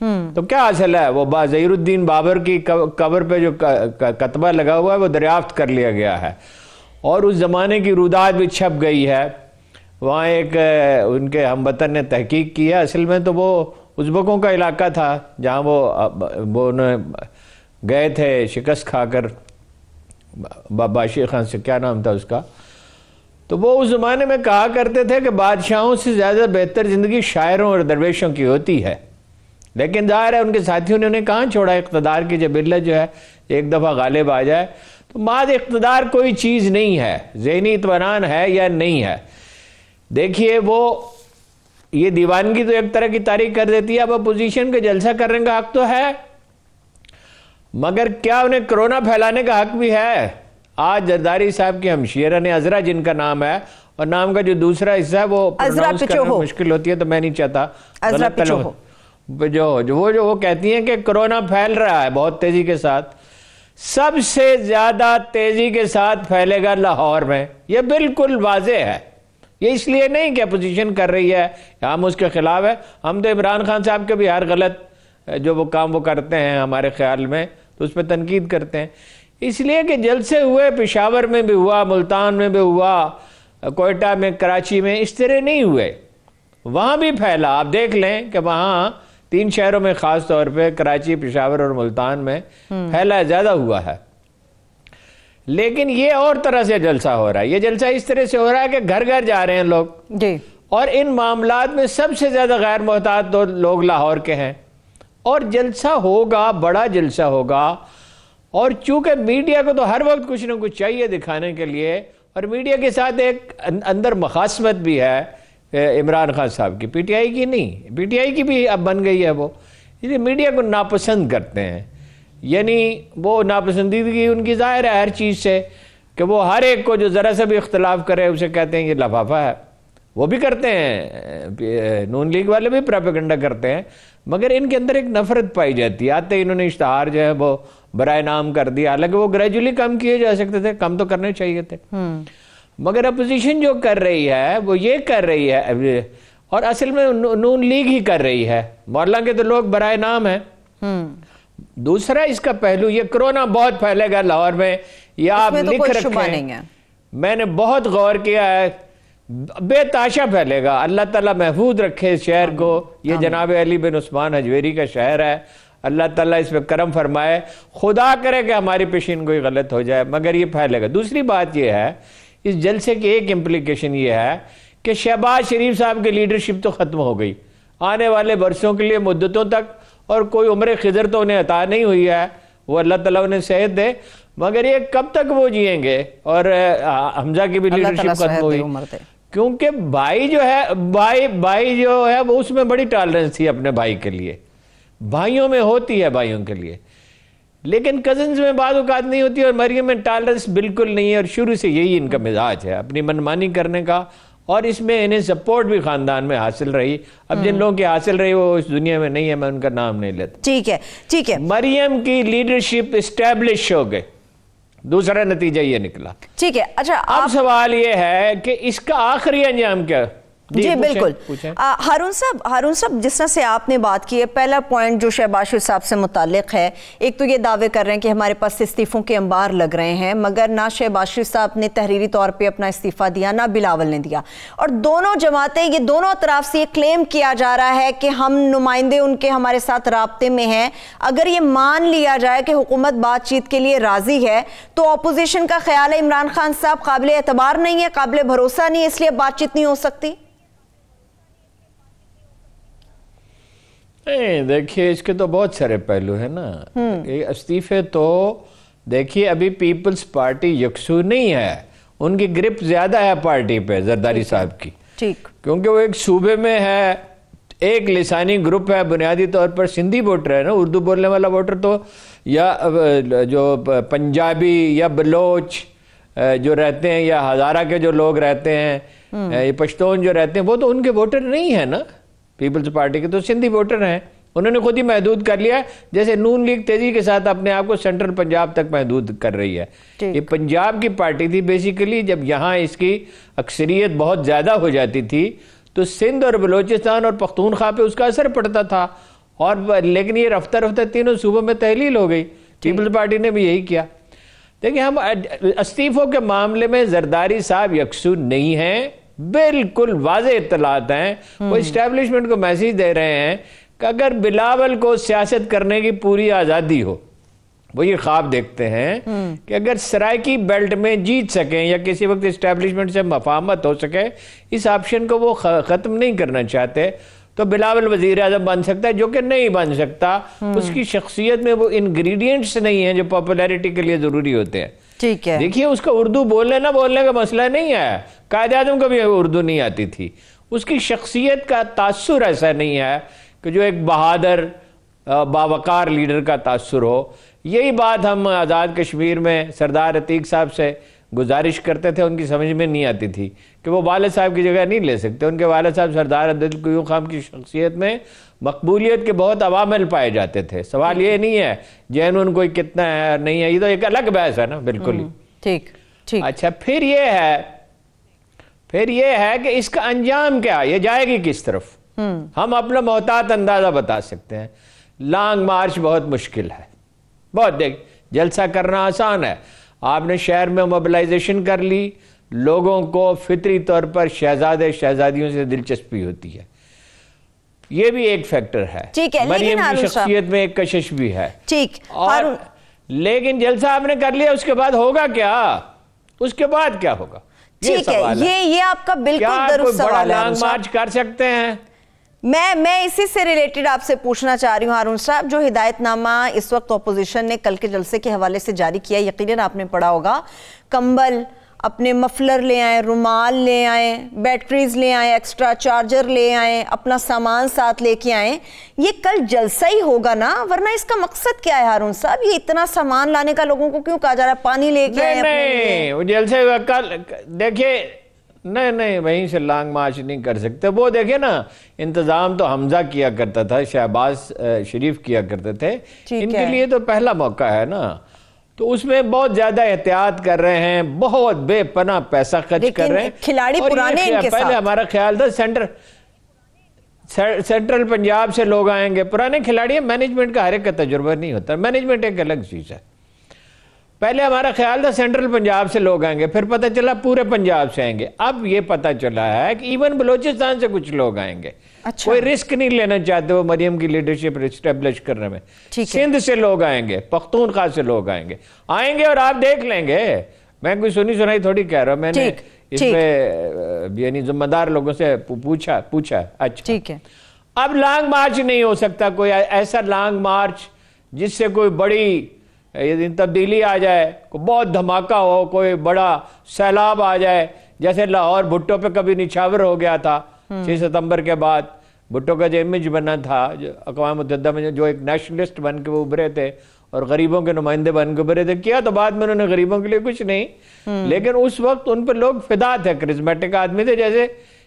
تو کیا حاصل ہے؟ وہ ظہیر الدین بابر کی قبر پہ جو کتبہ لگا ہوا ہے وہ دریافت کر لیا گیا ہے، اور اس زمانے کی رودات بھی چھپ گئی ہے۔ وہاں ایک ان کے ہم وطن نے تحقیق کی ہے، اصل میں تو وہ ازبکوں کا علاقہ تھا جہاں وہ گئے تھے شکست کھا کر باشی خان سے، کیا نام تھا اس کا، تو وہ اس زمانے میں کہا کرتے تھے کہ بادشاہوں سے زیادہ بہتر زندگی شاعروں اور درویشوں کی ہوتی ہے، لیکن ظاہر ہے ان کے ساتھیوں نے انہیں کہاں چھوڑا، اقتدار کی جب علت جو ہے ایک دفعہ غالب آ جائے تو ماد اقتدار کوئی چیز نہیں ہے، ذہنی اطمینان ہے یا نہیں ہے۔ دیکھیے وہ یہ دیوانگی تو ایک طرح کی تاریخ کر دیتی ہے، اب اپوزیشن کا جلسہ کرنے کا حق تو ہے، مگر کیا انہیں کرونا پھیلانے کا حق بھی ہے؟ آج زرداری صاحب کی ہمشیرہ نے عذرا، جن کا نام ہے، اور نام کا جو دوسرا حصہ ہے وہ پروناؤنس کرنا مشکل ہوتی ہے تو میں نہیں چاہتا غلط وہ کہتی ہیں کہ کرونا پھیل رہا ہے بہت تیزی کے ساتھ، سب سے زیادہ تیزی کے ساتھ پھیلے گا لاہور میں، یہ بالکل واضح ہے۔ یہ اس لیے نہیں کہ اپوزیشن کر رہی ہے، ہم اس کے خلاف ہے، ہم تو عمران خان صاحب کے بھی ہر غلط جو وہ کام وہ کرتے ہیں ہمارے خیال میں تو اس پہ تنقید کرتے ہیں، اس لیے کہ جلسے ہوئے، پشاور میں بھی ہوا، ملتان میں بھی ہوا، کوئٹہ میں، کراچی میں، اس طرح نہیں ہوئے، وہاں بھی پھیلا۔ آپ دیکھ لیں کہ وہاں 3 شہروں میں خاص طور پہ کراچی، پشاور اور ملتان میں پھیلا زیادہ ہوا ہے، لیکن یہ اور طرح سے جلسہ ہو رہا ہے۔ یہ جلسہ اس طرح سے ہو رہا ہے کہ گھر گھر جا رہے ہیں لوگ جی، اور ان معاملات میں سب سے زیادہ غیر محتاط تو لوگ لاہور کے ہیں، اور جلسہ ہوگا، بڑا جلسہ ہوگا، اور چونکہ میڈیا کو تو ہر وقت کچھ نہ کچھ چاہیے دکھانے کے لیے، اور میڈیا کے ساتھ ایک اندر مخاصمت بھی ہے عمران خان صاحب کی، پی ٹی آئی کی نہیں، پی ٹی آئی کی بھی اب بن گئی ہے وہ، یہ میڈیا کو ناپسند کرتے ہیں، یعنی وہ ناپسندیدگی ان کی ظاہر ہے ہر چیز سے، کہ وہ ہر ایک کو جو ذرا سا بھی اختلاف کرے اسے کہتے ہیں یہ لفافہ ہے، وہ بھی کرتے ہیں، نون لیگ والے بھی پروپیگنڈا کرتے ہیں، مگر ان کے اندر ایک نفرت پائی جاتی ہے۔ آتے انہوں نے اشتہار جو ہے وہ برائے نام کر دیا، حالانکہ وہ گریجولی کم کیے جا سکتے تھے، کم تو کرنے چاہیے تھے، مگر اپوزیشن جو کر رہی ہے وہ یہ کر رہی ہے، اور اصل میں نون لیگ ہی کر رہی ہے، مولانا کے تو لوگ برائے نام ہیں۔ دوسرا اس کا پہلو، یہ کرونا بہت پھیلے گا لاہور میں، یہ آپ لکھ رکھیں، میں نے بہت غور کیا ہے، بے تاشا پھیلے گا، اللہ تعالیٰ محفوظ رکھے اس شہر کو، یہ جناب علی بن عثمان حجویری کا شہر ہے، اللہ تعالیٰ اس پہ کرم فرمائے، خدا کرے کہ ہماری پیشین کوئی غلط ہو جائے، مگر یہ پھیلے گا۔ دوسری بات یہ ہے، اس جلسے کی ایک امپلیکیشن یہ ہے کہ شہباز شریف صاحب کی لیڈرشپ تو ختم ہو گئی، آنے والے برسوں کے لیے مدتوں تک، اور کوئی عمر خضر تو انہیں عطا نہیں ہوئی ہے، وہ اللہ تعالیٰ انہیں صحت دے، مگر یہ کب تک وہ جئیں گے؟ اور حمزہ کی بھی لیڈرشپ ختم ہوئی، کیونکہ بھائی جو ہے وہ اس میں بڑی ٹالرنس تھی اپنے بھائی کے لیے، بھائیوں میں ہوتی ہے بھائیوں کے لیے، لیکن کزنز میں بعض اوقات نہیں ہوتی، اور مریم میں ٹالرنس بالکل نہیں ہے، اور شروع سے یہی ان کا مزاج ہے، اپنی منمانی کرنے کا، اور اس میں انہیں سپورٹ بھی خاندان میں حاصل رہی۔ اب جن لوگوں کی حاصل رہی وہ اس دنیا میں نہیں ہے، میں ان کا نام نہیں لیتا۔ ٹھیک ہے، مریم کی لیڈرشپ اسٹیبلش ہو گئی، دوسرا نتیجہ یہ نکلا۔ ٹھیک ہے، اچھا اب سوال یہ ہے کہ اس کا آخری انجام کیا؟ جی بالکل، ہارون صاحب جس طرح سے آپ نے بات کی ہے، پہلا پوائنٹ جو شہباز شریف صاحب سے متعلق ہے، ایک تو یہ دعوے کر رہے ہیں کہ ہمارے پاس استعفوں کے انبار لگ رہے ہیں، مگر نہ شہباز شریف صاحب نے تحریری طور پہ اپنا استعفیٰ دیا، نہ بلاول نے دیا، اور دونوں جماعتیں، یہ دونوں اطراف سے یہ کلیم کیا جا رہا ہے کہ ہم نمائندے ان کے ہمارے ساتھ رابطے میں ہیں۔ اگر یہ مان لیا جائے کہ حکومت بات چیت کے لیے راضی ہے تو اپوزیشن کا خیال ہے عمران خان صاحب قابل اعتبار نہیں ہے، قابل بھروسہ نہیں ہے، اس لیے بات چیت نہیں ہو سکتی۔ دیکھیے اس کے تو بہت سارے پہلو ہیں نا، استعفے تو دیکھیے ابھی پیپلز پارٹی یکسو نہیں ہے، ان کی گرپ زیادہ ہے پارٹی پہ زرداری صاحب کی، کیونکہ وہ ایک صوبے میں ہے، ایک لسانی گروپ ہے، بنیادی طور پر سندھی ووٹر ہے نا، اردو بولنے والا ووٹر تو، یا جو پنجابی یا بلوچ جو رہتے ہیں، یا ہزارہ کے جو لوگ رہتے ہیں، یہ پشتون جو رہتے ہیں، وہ تو ان کے ووٹر نہیں ہیں نا، پیپلز پارٹی کے تو سندھی ووٹر ہیں، انہوں نے خود ہی محدود کر لیا، جیسے نون لیگ تیزی کے ساتھ اپنے آپ کو سینٹرل پنجاب تک محدود کر رہی ہے۔ یہ پنجاب کی پارٹی تھی بیسیکلی، جب یہاں اس کی اکثریت بہت زیادہ ہو جاتی تھی تو سندھ اور بلوچستان اور پختونخوا پہ اس کا اثر پڑتا تھا، اور لیکن یہ رفتہ رفتہ تینوں صوبوں میں تحلیل ہو گئی. پیپلز پارٹی نے بھی یہی کیا. دیکھیں ہم استعفوں کے معاملے میں زرداری صاحب یکسو نہیں ہیں, بالکل واضح اطلاعات ہیں. وہ اسٹیبلشمنٹ کو میسیج دے رہے ہیں کہ اگر بلاول کو سیاست کرنے کی پوری آزادی ہو, وہ یہ خواب دیکھتے ہیں کہ اگر سرائکی بیلٹ میں جیت سکیں یا کسی وقت اسٹیبلشمنٹ سے مفاہمت ہو سکے, اس آپشن کو وہ ختم نہیں کرنا چاہتے, تو بلاول وزیر اعظم بن سکتا ہے, جو کہ نہیں بن سکتا. اس کی شخصیت میں وہ انگریڈینٹس نہیں ہیں جو پاپولیرٹی کے لیے ضروری ہوتے ہیں. ٹھیک ہے, دیکھیے اس کا اردو بولنے نہ بولنے کا مسئلہ نہیں ہے. قائد اعظم کو بھی اردو نہیں آتی تھی. اس کی شخصیت کا تاثر ایسا نہیں ہے کہ جو ایک بہادر باوقار لیڈر کا تاثر ہو. یہی بات ہم آزاد کشمیر میں سردار عتیق صاحب سے گزارش کرتے تھے, ان کی سمجھ میں نہیں آتی تھی کہ وہ والد صاحب کی جگہ نہیں لے سکتے. ان کے والد صاحب سردار عبدالقیوم قیوم خان کی شخصیت میں مقبولیت کے بہت عوامل پائے جاتے تھے. سوال یہ نہیں ہے جینون کوئی کتنا ہے نہیں ہے, یہ تو ایک الگ بحث ہے نا. بالکل ہی ٹھیک. اچھا, پھر یہ ہے کہ اس کا انجام کیا, یہ جائے گی کس طرف, ہم اپنا محتاط اندازہ بتا سکتے ہیں. لانگ مارچ بہت مشکل ہے, بہت. دیکھ جلسہ کرنا آسان ہے, آپ نے شہر میں موبلائزیشن کر لی, لوگوں کو فطری طور پر شہزادے شہزادیوں سے دلچسپی ہوتی ہے, یہ بھی ایک فیکٹر ہے. مریم کی شخصیت میں ایک کشش بھی ہے. ٹھیک, اور لیکن جلسہ آپ نے کر لیا, اس کے بعد ہوگا کیا, اس کے بعد کیا ہوگا, یہ سوال ہے. یہ آپ کا بالکل درست سوال ہے. کیا کوئی بڑا لانگ مارچ کر سکتے ہیں؟ میں اسی سے ریلیٹڈ آپ سے پوچھنا چاہ رہی ہوں ہارون صاحب, جو ہدایت نامہ اس وقت اپوزیشن نے کل کے جلسے کے حوالے سے جاری کیا, یقیناً آپ نے پڑھا ہوگا, کمبل, اپنے مفلر لے آئیں, رومال لے آئیں, بیٹریز لے آئیں, ایکسٹرا چارجر لے آئیں, اپنا سامان ساتھ لے کے آئیں. یہ کل جلسہ ہی ہوگا نا, ورنہ اس کا مقصد کیا ہے ہارون صاحب؟ یہ اتنا سامان لانے کا لوگوں کو کیوں کہا جا رہا ہے؟ پانی لے کے آئیں. نہیں, وہ جلسے کل دیکھیے, نہیں وہیں سے لانگ مارچ نہیں کر سکتے. وہ دیکھیں نا, انتظام تو حمزہ کیا کرتا تھا, شہباز شریف کیا کرتے تھے, ان کے لیے تو پہلا موقع ہے نا, تو اس میں بہت زیادہ احتیاط کر رہے ہیں, بہت بے پناہ پیسہ خرچ کر رہے ہیں. کھلاڑی پرانے ان کے ساتھ, پہلے ہمارا خیال تھا سینٹرل پنجاب سے لوگ آئیں گے. پرانے کھلاڑی ہیں, مینجمنٹ کا ہر ایک کا تجربہ نہیں ہوتا, مینجمنٹ ایک الگ چیز ہے. پہلے ہمارا خیال تھا سینٹرل پنجاب سے لوگ آئیں گے, پھر پتہ چلا پورے پنجاب سے آئیں گے. اب یہ پتہ چلا ہے کہ ایون بلوچستان سے کچھ لوگ آئیں گے. کوئی رسک نہیں لینا چاہتے وہ مریم کی لیڈرشپ اسٹیبلش کرنے میں. سندھ سے لوگ آئیں گے, پختونخوا سے لوگ آئیں گے اور آپ دیکھ لیں گے. میں کوئی سنی سنائی تھوڑی کہہ رہا ہوں, میں نے اس پہ یعنی ذمہ دار لوگوں سے پوچھا. اچھا ٹھیک ہے, اب لانگ مارچ نہیں ہو سکتا, کوئی ایسا لانگ مارچ جس سے کوئی بڑی تبدیلی آ جائے, بہت دھماکہ ہو, کوئی بڑا سیلاب آ جائے, جیسے لاہور بھٹو پہ کبھی نچھاور ہو گیا تھا 6 ستمبر کے بعد. بھٹو کا جو امیج بنا تھا اقوام متحدہ میں, جو ایک نیشنلسٹ بن کے وہ ابھرے تھے اور غریبوں کے نمائندے بن کے ابھرے تھے, کیا تو بعد میں انہوں نے غریبوں کے لیے کچھ نہیں, لیکن اس وقت ان پہ لوگ فدا تھے, کرزمیٹک آدمی تھے, جیسے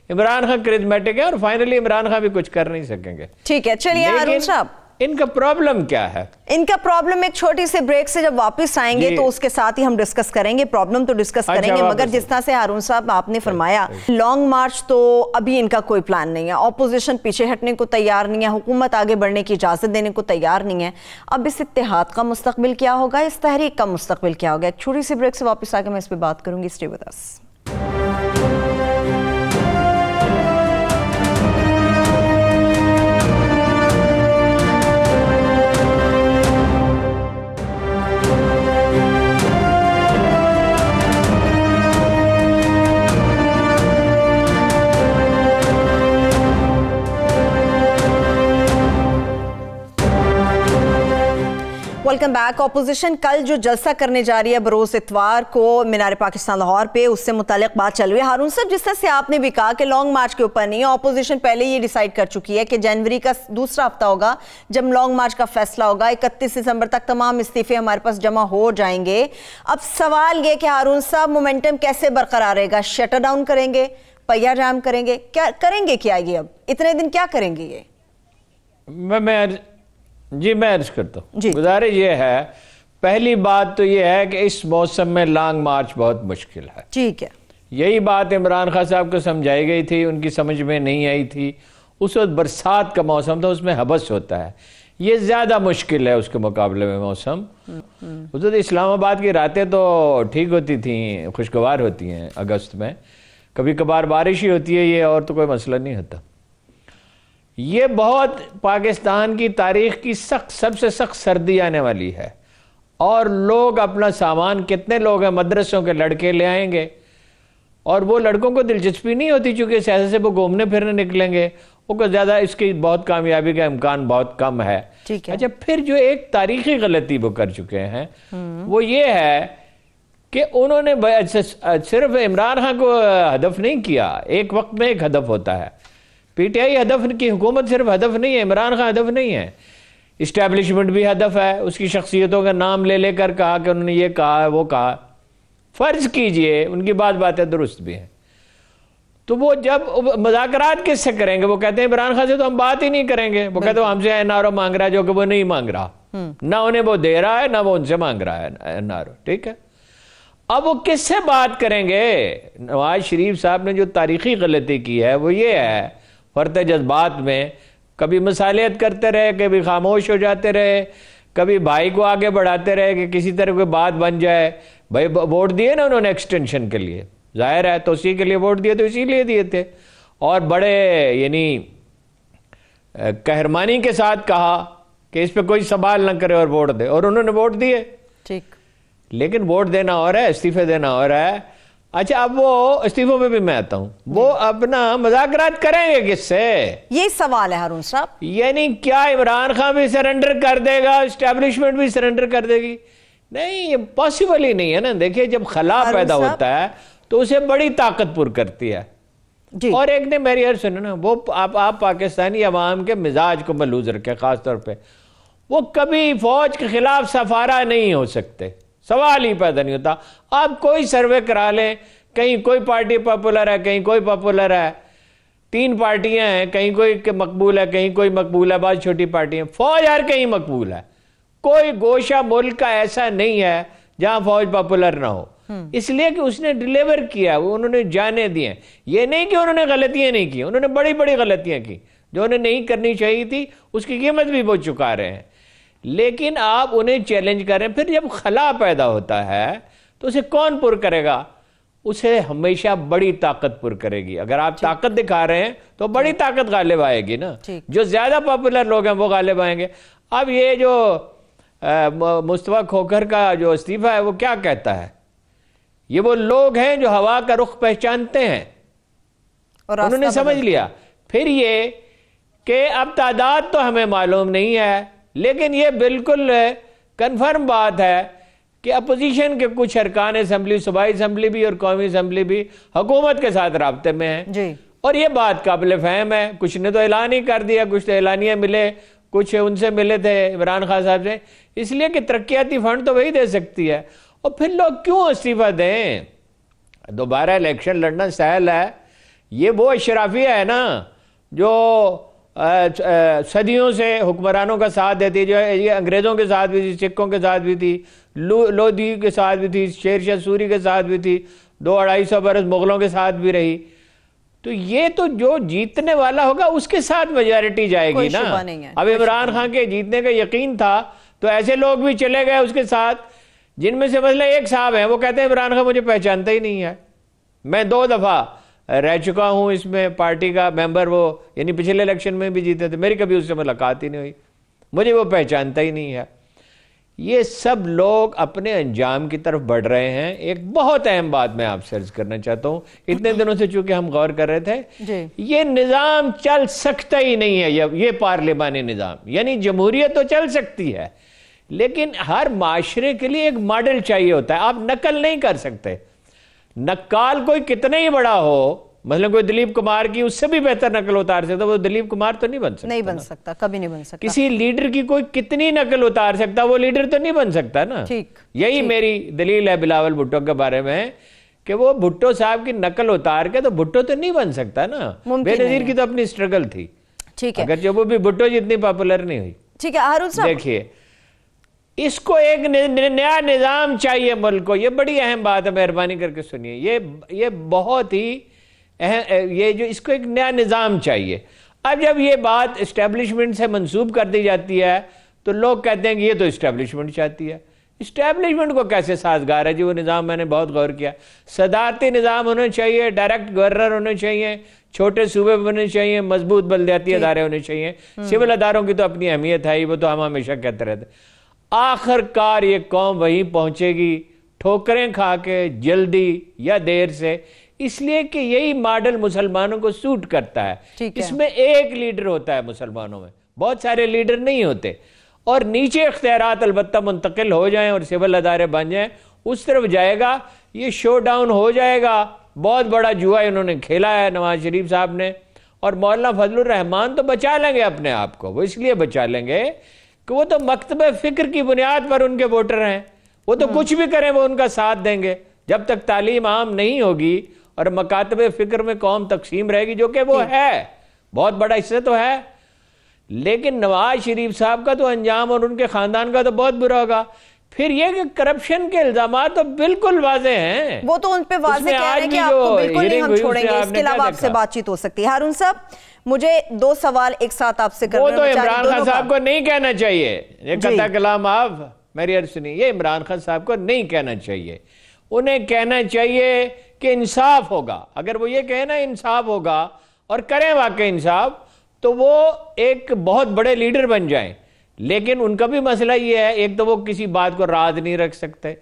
عمران خان کرزمیٹک ہے, اور فائنلی عمران خان بھی کچھ کر نہیں سکیں گے. ٹھیک ہے, چلیے ہارون صاحب, ان کا پرابلم کیا ہے؟ ان کا پرابلم ایک چھوٹی سے بریک سے جب واپس آئیں گے تو اس کے ساتھ ہی ہم ڈسکس کریں گے, پرابلم تو ڈسکس کریں گے, مگر جس طرح سے ہارون صاحب آپ نے فرمایا لانگ مارچ تو ابھی ان کا کوئی پلان نہیں ہے, اپوزیشن پیچھے ہٹنے کو تیار نہیں ہے, حکومت آگے بڑھنے کی اجازت دینے کو تیار نہیں ہے. اب اس اتحاد کا مستقبل کیا ہوگا, اس تحریک کا مستقبل کیا ہوگا؟ ایک چھوٹی سی بریک سے واپس آ کے میں اس پہ بات کروں گی. Stay with us. Welcome back. Opposition کل جو جلسہ کرنے جا رہی ہے بروز اتوار کو مینار پاکستان لاہور پہ, اس سے متعلق بات چل رہی ہے. ہارون صاحب, جس طرح سے آپ نے بھی کہا کہ لانگ مارچ کے اوپر نہیں ہے, اپوزیشن پہلے یہ ڈیسائیڈ کر چکی ہے کہ جنوری کا دوسرا ہفتہ ہوگا جب لانگ مارچ کا فیصلہ ہوگا. 31 دسمبر تک تمام استعفے ہمارے پاس جمع ہو جائیں گے. اب سوال یہ کہ ہارون صاحب مومنٹم کیسے برقرار رہے گا؟ شٹر ڈاؤن کریں گے, پہیا جام کریں گے, کیا کریں گے؟ کیا یہ اب اتنے دن کیا کریں گے یہ؟ میں عرض کرتا ہوں. گزارش یہ ہے, پہلی بات تو یہ ہے کہ اس موسم میں لانگ مارچ بہت مشکل ہے. ٹھیک ہے, یہی بات عمران خان صاحب کو سمجھائی گئی تھی, ان کی سمجھ میں نہیں آئی تھی. اس وقت برسات کا موسم تھا، اس میں حبس ہوتا ہے، یہ زیادہ مشکل ہے اس کے مقابلے میں موسم۔ اس وقت اسلام آباد کی راتیں تو ٹھیک ہوتی تھیں، خوشگوار ہوتی ہیں اگست میں، کبھی کبھار بارش ہی ہوتی ہے، یہ اور تو کوئی مسئلہ نہیں ہوتا۔ یہ بہت پاکستان کی تاریخ کی سب سے سخت سردی آنے والی ہے، اور لوگ اپنا سامان، کتنے لوگ ہیں مدرسوں کے لڑکے لے آئیں گے، اور وہ لڑکوں کو دلچسپی نہیں ہوتی چونکہ سیاست سے وہ گھومنے پھرنے نکلیں گے، وہ زیادہ اس کی بہت کامیابی کا امکان بہت کم ہے۔ اچھا، پھر جو ایک تاریخی غلطی وہ کر چکے ہیں وہ یہ ہے کہ انہوں نے صرف عمران خان کو ہدف نہیں کیا، ایک وقت میں ایک ہدف ہوتا ہے، پی ٹی آئی ہدف کی حکومت صرف ہدف نہیں ہے، عمران خان ہدف نہیں ہے، اسٹیبلشمنٹ بھی ہدف ہے۔ اس کی شخصیتوں کا نام لے لے کر کہا کہ انہوں نے یہ کہا وہ کہا، فرض کیجئے ان کی باتیں درست بھی ہیں، تو وہ جب مذاکرات کس سے کریں گے؟ وہ کہتے ہیں عمران خان سے تو ہم بات ہی نہیں کریں گے، وہ کہتے ہیں ہم سے این آر او مانگ رہا ہے جو کہ وہ نہیں مانگ رہا، نہ انہیں وہ دے رہا ہے نہ وہ ان سے مانگ رہا ہے این آر او، ٹھیک ہے۔ اب وہ کس سے بات کریں گے؟ نواز شریف صاحب نے جو تاریخی غلطی کی ہے وہ یہ ہے، فرط جذبات میں کبھی مصالحت کرتے رہے، کبھی خاموش ہو جاتے رہے، کبھی بھائی کو آگے بڑھاتے رہے کہ کسی طرح کوئی بات بن جائے۔ بھائی ووٹ دیے نا انہوں نے ایکسٹینشن کے لیے، ظاہر ہے تو اسی کے لیے ووٹ دیے، تو اسی لیے دیے تھے، اور بڑے یعنی قہرمانی کے ساتھ کہا کہ اس پہ کوئی سوال نہ کرے اور ووٹ دے، اور انہوں نے ووٹ دیے، ٹھیک، لیکن ووٹ دینا اور ہے، استعفے دینا اور ہے۔ اچھا، اب وہ استعفوں پہ بھی میں آتا ہوں، وہ اپنا مذاکرات کریں گے کس سے؟ یہ سوال ہے ہارون صاحب، یعنی کیا عمران خان بھی سرنڈر کر دے گا، اسٹیبلشمنٹ بھی سرنڈر کر دے گی؟ نہیں، یہ پاسبل ہی نہیں ہے نا۔ دیکھیں، جب خلا پیدا ہوتا ہے تو اسے بڑی طاقت پر کرتی ہے، اور ایک نے میری عرض سنو نا، وہ آپ پاکستانی عوام کے مزاج کو ملحوظ رکھے، خاص طور پہ وہ کبھی فوج کے خلاف سفارہ نہیں ہو سکتے، سوال ہی پیدا نہیں ہوتا۔ آپ کوئی سروے کرا لیں، کہیں کوئی پارٹی پاپولر ہے، کہیں کوئی پاپولر ہے، 3 پارٹیاں ہیں، کہیں کوئی مقبول ہے، کہیں کوئی مقبول ہے، بعض چھوٹی پارٹیاں، فوج ہر کہیں مقبول ہے۔ کوئی گوشہ ملک کا ایسا نہیں ہے جہاں فوج پاپولر نہ ہو، اس لیے کہ اس نے ڈیلیور کیا، انہوں نے جانے دیے۔ یہ نہیں کہ انہوں نے غلطیاں نہیں کی، انہوں نے بڑی بڑی غلطیاں کی جو انہیں نہیں کرنی چاہیے تھی، اس کی قیمت بھی وہ چکا رہے ہیں، لیکن آپ انہیں چیلنج کریں۔ پھر جب خلا پیدا ہوتا ہے تو اسے کون پر کرے گا؟ اسے ہمیشہ بڑی طاقت پر کرے گی۔ اگر آپ طاقت دکھا رہے ہیں تو بڑی طاقت غالب آئے گی نا، جو زیادہ پاپولر لوگ ہیں وہ غالب آئیں گے۔ اب یہ جو مصطفیٰ کھوکھر کا جو استعفیٰ ہے وہ کیا کہتا ہے؟ یہ وہ لوگ ہیں جو ہوا کا رخ پہچانتے ہیں، اور انہوں نے سمجھ لیا۔ پھر یہ کہ اب تعداد تو ہمیں معلوم نہیں ہے، لیکن یہ بالکل کنفرم بات ہے کہ اپوزیشن کے کچھ ارکان اسمبلی، صوبائی اسمبلی بھی اور قومی اسمبلی بھی حکومت کے ساتھ رابطے میں ہیں، اور یہ بات قابل فہم ہے۔ کچھ نے تو اعلان ہی کر دیا، کچھ تو اعلانیہ ملے، کچھ ان سے ملے تھے عمران خان صاحب سے، اس لیے کہ ترقیاتی فنڈ تو وہی دے سکتی ہے۔ اور پھر لوگ کیوں استعفیٰ دیں؟ دوبارہ الیکشن لڑنا سہل ہے، یہ وہ اشرافیہ ہے نا جو صدیوں سے حکمرانوں کا ساتھ دیتی، جو یہ انگریزوں کے ساتھ بھی تھی، سکھوں کے ساتھ بھی تھی، لودھی کے ساتھ بھی تھی، شیر شاہ سوری کے ساتھ بھی تھی، 200-250 برس مغلوں کے ساتھ بھی رہی۔ تو یہ تو جو جیتنے والا ہوگا اس کے ساتھ میجارٹی جائے گی نا۔ اب عمران خان کے جیتنے کا یقین تھا تو ایسے لوگ بھی چلے گئے اس کے ساتھ، جن میں سے مثلا ایک صاحب ہیں، وہ کہتے ہیں عمران خان مجھے پہچانتا ہی نہیں ہے، میں 2 دفعہ رہ چکا ہوں اس میں پارٹی کا ممبر، وہ یعنی پچھلے الیکشن میں بھی جیتے تھے، میری کبھی اس سے ملاقات ہی نہیں ہوئی، مجھے وہ پہچانتا ہی نہیں ہے۔ یہ سب لوگ اپنے انجام کی طرف بڑھ رہے ہیں۔ ایک بہت اہم بات میں آپ سے عرض کرنا چاہتا ہوں، اتنے دنوں سے چونکہ ہم غور کر رہے تھے، یہ نظام چل سکتا ہی نہیں ہے، یہ پارلیمانی نظام، یعنی جمہوریت تو چل سکتی ہے لیکن ہر معاشرے کے لیے ایک ماڈل چاہیے ہوتا ہے، آپ نقل نہیں کر سکتے۔ نقال کوئی کتنا ہی بڑا ہو، مثلا کوئی دلیپ کمار کی اس سے بھی بہتر نقل اتار سکتا، وہ دلیپ کمار تو نہیں بن سکتا، نہیں بن سکتا، کبھی نہیں بن سکتا۔ کسی لیڈر کی کوئی کتنی نقل اتار سکتا، وہ لیڈر تو نہیں بن سکتا نا۔ یہی میری دلیل ہے بلاول بھٹو کے بارے میں کہ وہ بھٹو صاحب کی نقل اتار کے تو بھٹو تو نہیں بن سکتا نا۔ بے نظیر کی تو اپنی اسٹرگل تھی، اگرچہ وہ بھی بھٹو جتنی پاپولر نہیں ہوئی۔ ٹھیک ہے ہارون صاحب، دیکھیے اس کو ایک نیا نظام چاہیے ملک کو، یہ بڑی اہم بات ہے، مہربانی کر کے سنیے، یہ بہت ہی یہ جو اس کو ایک نیا نظام چاہیے۔ اب جب یہ بات اسٹیبلشمنٹ سے منسوب کر دی جاتی ہے تو لوگ کہتے ہیں کہ یہ تو اسٹیبلشمنٹ چاہتی ہے. اسٹیبلشمنٹ کو کیسے سازگار ہے جی وہ نظام؟ میں نے بہت غور کیا. صدارتی نظام ہونا چاہیے, ڈائریکٹ گورنر ہونے چاہیے, چھوٹے صوبے ہونے چاہیے, مضبوط بلدیاتی ادارے ہونے چاہیے. سول اداروں کی تو اپنی اہمیت ہے ہی, وہ تو ہم ہمیشہ کہتے رہتے. آخر کار یہ قوم وہیں پہنچے گی, ٹھوکریں کھا کے, جلدی یا دیر سے, اس لیے کہ یہی ماڈل مسلمانوں کو سوٹ کرتا ہے. اس میں ایک لیڈر ہوتا ہے مسلمانوں میں, بہت سارے لیڈر نہیں ہوتے, اور نیچے اختیارات البتہ منتقل ہو جائیں اور سول ادارے بن جائیں, اس طرف جائے گا. یہ شو ڈاؤن ہو جائے گا. بہت بڑا جوا انہوں نے کھیلا ہے نواز شریف صاحب نے, اور مولانا فضل الرحمان تو بچا لیں گے اپنے آپ کو. وہ اس لیے بچا لیں گے کہ وہ تو مکتب فکر کی بنیاد پر ان کے ووٹر ہیں, وہ تو کچھ بھی کریں وہ ان کا ساتھ دیں گے. جب تک تعلیم عام نہیں ہوگی اور مکاتب فکر میں قوم تقسیم رہے گی, جو کہ وہ ہے, بہت بڑا حصہ تو ہے, لیکن نواز شریف صاحب کا تو انجام اور ان کے خاندان کا تو بہت برا ہوگا. پھر یہ کہ کرپشن کے الزامات تو بالکل واضح ہیں, وہ تو ان پہ واضح کہہ رہے ہیں کہ آپ کو بالکل نہیں ہم چھوڑیں گے. اس کے علاوہ آپ سے بات چیت ہو سکتی ہے. ہارون صاحب, مجھے دو سوال ایک ساتھ آپ سے کرنا ہے. وہ تو عمران خان صاحب کو نہیں کہنا چاہیے یہ قطع کلام. آپ میری عرض سنیے, یہ عمران خان صاحب کو نہیں کہنا چاہیے. انہیں کہنا چاہیے کہ انصاف ہوگا. اگر وہ یہ کہیں نا انصاف ہوگا اور کریں واقع انصاف, تو وہ ایک بہت بڑے لیڈر بن جائیں. لیکن ان کا بھی مسئلہ یہ ہے, ایک تو وہ کسی بات کو راز نہیں رکھ سکتے,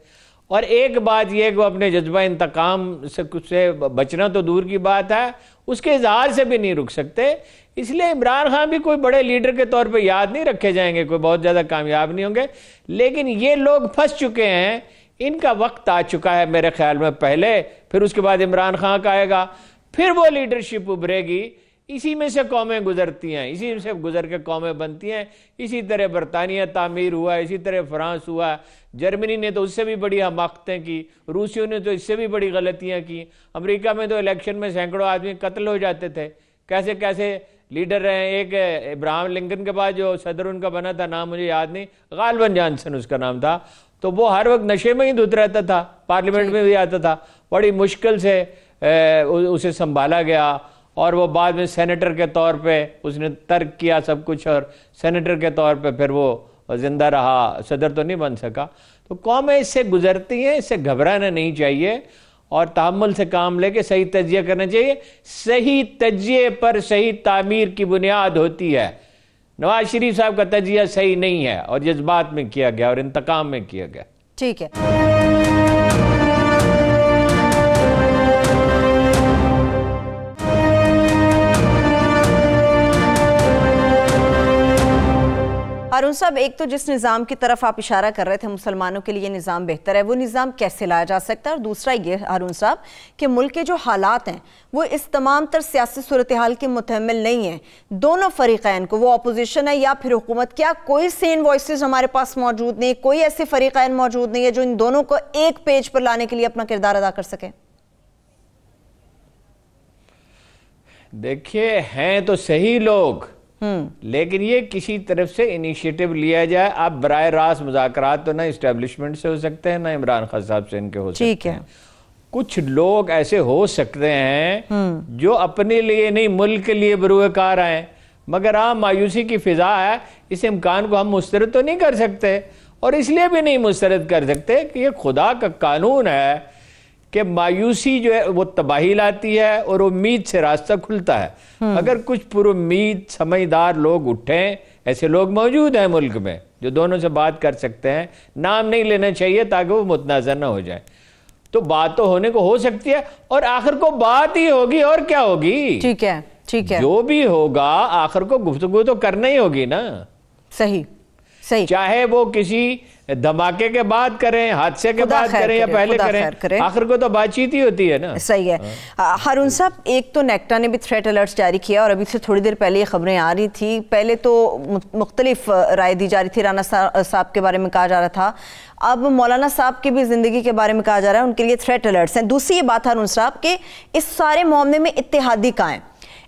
اور ایک بات یہ کہ وہ اپنے جذبہ انتقام سے بچنا تو دور کی بات ہے, اس کے اظہار سے بھی نہیں رک سکتے. اس لیے عمران خان بھی کوئی بڑے لیڈر کے طور پہ یاد نہیں رکھے جائیں گے, کوئی بہت زیادہ کامیاب نہیں ہوں گے. لیکن یہ لوگ پھنس چکے ہیں, ان کا وقت آ چکا ہے میرے خیال میں پہلے, پھر اس کے بعد عمران خان کا آئے گا, پھر وہ لیڈرشپ ابھرے گی. اسی میں سے قومیں گزرتی ہیں, اسی میں سے گزر کے قومیں بنتی ہیں. اسی طرح برطانیہ تعمیر ہوا, اسی طرح فرانس ہوا, جرمنی نے تو اس سے بھی بڑی حماقتیں کی, روسیوں نے تو اس سے بھی بڑی غلطیاں کی, امریکہ میں تو الیکشن میں سینکڑوں آدمی قتل ہو جاتے تھے. کیسے کیسے لیڈر رہے. ایک ابراہم لنکن کے بعد جو صدر ان کا بنا تھا, نام مجھے یاد نہیں, غالباً جانسن اس کا نام تھا, تو وہ ہر وقت نشے میں ہی دھت رہتا تھا, پارلیمنٹ میں بھی آتا تھا, بڑی مشکل سے اسے سنبھالا گیا, اور وہ بعد میں سینیٹر کے طور پہ اس نے ترک کیا سب کچھ, اور سینیٹر کے طور پہ پھر وہ زندہ رہا, صدر تو نہیں بن سکا. تو قومیں اس سے گزرتی ہیں, اس سے گھبرانا نہیں چاہیے, اور تحمل سے کام لے کے صحیح تجزیہ کرنا چاہیے. صحیح تجزیے پر صحیح تعمیر کی بنیاد ہوتی ہے. نواز شریف صاحب کا تجزیہ صحیح نہیں ہے, اور جذبات میں کیا گیا اور انتقام میں کیا گیا. ٹھیک ہے. ہارون صاحب, ایک تو جس نظام کی طرف آپ اشارہ کر رہے تھے, مسلمانوں کے لیے نظام بہتر ہے, وہ نظام کیسے لایا جا سکتا ہے؟ اور دوسرا یہ ہارون صاحب کہ ملک کے جو حالات ہیں وہ اس تمام تر سیاسی صورتحال کے متحمل نہیں ہیں. دونوں فریقین کو, وہ اپوزیشن ہے یا پھر حکومت, کیا کوئی سین وائسز ہمارے پاس موجود نہیں, کوئی ایسے فریقین موجود نہیں ہے جو ان دونوں کو ایک پیج پر لانے کے لیے اپنا کردار ادا کر سکیں؟ دیکھیے, ہیں تو صحیح لوگ, لیکن یہ کسی طرف سے انیشیٹو لیا جائے. اب براہ راست مذاکرات تو نہ اسٹیبلشمنٹ سے ہو سکتے ہیں, نہ عمران خان صاحب سے ان کے ہو سکتے ہیں. کچھ لوگ ایسے ہو سکتے ہیں جو اپنے لیے نہیں ملک کے لیے بروئے کار آئیں, مگر عام مایوسی کی فضا ہے. اس امکان کو ہم مسترد تو نہیں کر سکتے, اور اس لیے بھی نہیں مسترد کر سکتے کہ یہ خدا کا قانون ہے کہ مایوسی جو ہے وہ تباہی لاتی ہے اور امید سے راستہ کھلتا ہے. اگر کچھ پر امید سمجھدار لوگ اٹھیں, ایسے لوگ موجود ہیں ملک میں جو دونوں سے بات کر سکتے ہیں, نام نہیں لینا چاہیے تاکہ وہ متنازع نہ ہو جائیں, تو بات تو ہونے کو ہو سکتی ہے, اور آخر کو بات ہی ہوگی, اور کیا ہوگی. ٹھیک ہے, ٹھیک ہے, جو بھی ہوگا آخر کو گفتگو تو کرنا ہی ہوگی نا. صحیح صحیح, چاہے وہ کسی دھماکے کے بعد کریں, حادثے کے بعد کریں یا پہلے کریں, آخر کو تو بات چیت ہی ہوتی ہے نا. صحیح ہے. ہارون صاحب, ایک تو نیکٹا نے بھی تھریٹ الرٹس جاری کیا, اور ابھی سے تھوڑی دیر پہلے یہ خبریں آ رہی تھی, پہلے تو مختلف رائے دی جا رہی تھی, رانا صاحب کے بارے میں کہا جا رہا تھا, اب مولانا صاحب کی بھی زندگی کے بارے میں کہا جا رہا ہے, ان کے لیے تھریٹ الرٹس ہیں. دوسری یہ بات ہارون صاحب کہ اس سارے معاملے میں اتحادی کہاں ہیں؟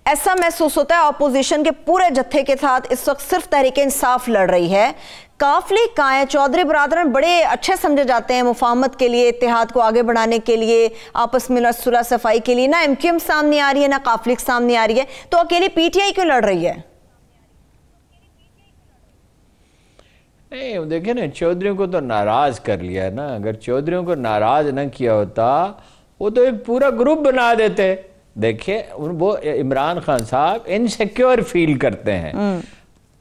ایسا محسوس ہوتا ہے اپوزیشن کے پورے جتھے کے ساتھ اس وقت صرف تحریک انصاف لڑ رہی ہے. کاف لیگ کہاں ہے؟ چودھری برادران بڑے اچھے سمجھے جاتے ہیں مفاہمت کے لیے، اتحاد کو آگے بڑھانے کے لیے، آپس میں صلح صفائی کے لیے. نہ ایم کیو ایم سامنے آ رہی ہے، نہ کاف لیگ سامنے آ رہی ہے، تو اکیلی پی ٹی آئی کیوں لڑ رہی ہے؟ نہیں دیکھیں نا، چودھریوں کو تو ناراض کر لیا ہے نا. اگر چودھریوں کو ناراض نہ کیا ہوتا وہ تو ایک پورا گروپ بنا دیتے. دیکھیں وہ عمران خان صاحب انسیکیور فیل کرتے ہیں،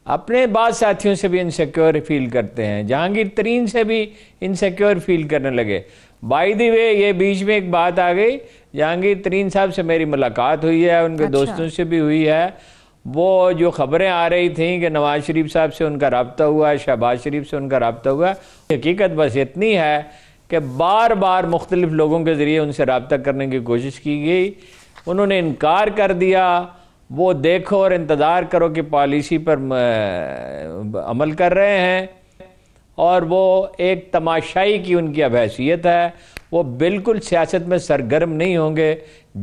اپنے بعض ساتھیوں سے بھی انسیکیور فیل کرتے ہیں، جہانگیر ترین سے بھی انسیکیور فیل کرنے لگے. بائی دی وے یہ بیچ میں ایک بات آ گئی، جہانگیر ترین صاحب سے میری ملاقات ہوئی ہے، ان کے دوستوں سے بھی ہوئی ہے. وہ جو خبریں آ رہی تھیں کہ نواز شریف صاحب سے ان کا رابطہ ہوا ہے، شہباز شریف سے ان کا رابطہ ہوا ہے، حقیقت بس اتنی ہے کہ بار بار مختلف لوگوں کے ذریعے ان سے رابطہ کرنے کی کوشش کی گئی، انہوں نے انکار کر دیا. وہ دیکھو اور انتظار کرو کہ پالیسی پر عمل کر رہے ہیں، اور وہ ایک تماشائی کی ان کی اب حیثیت ہے. وہ بالکل سیاست میں سرگرم نہیں ہوں گے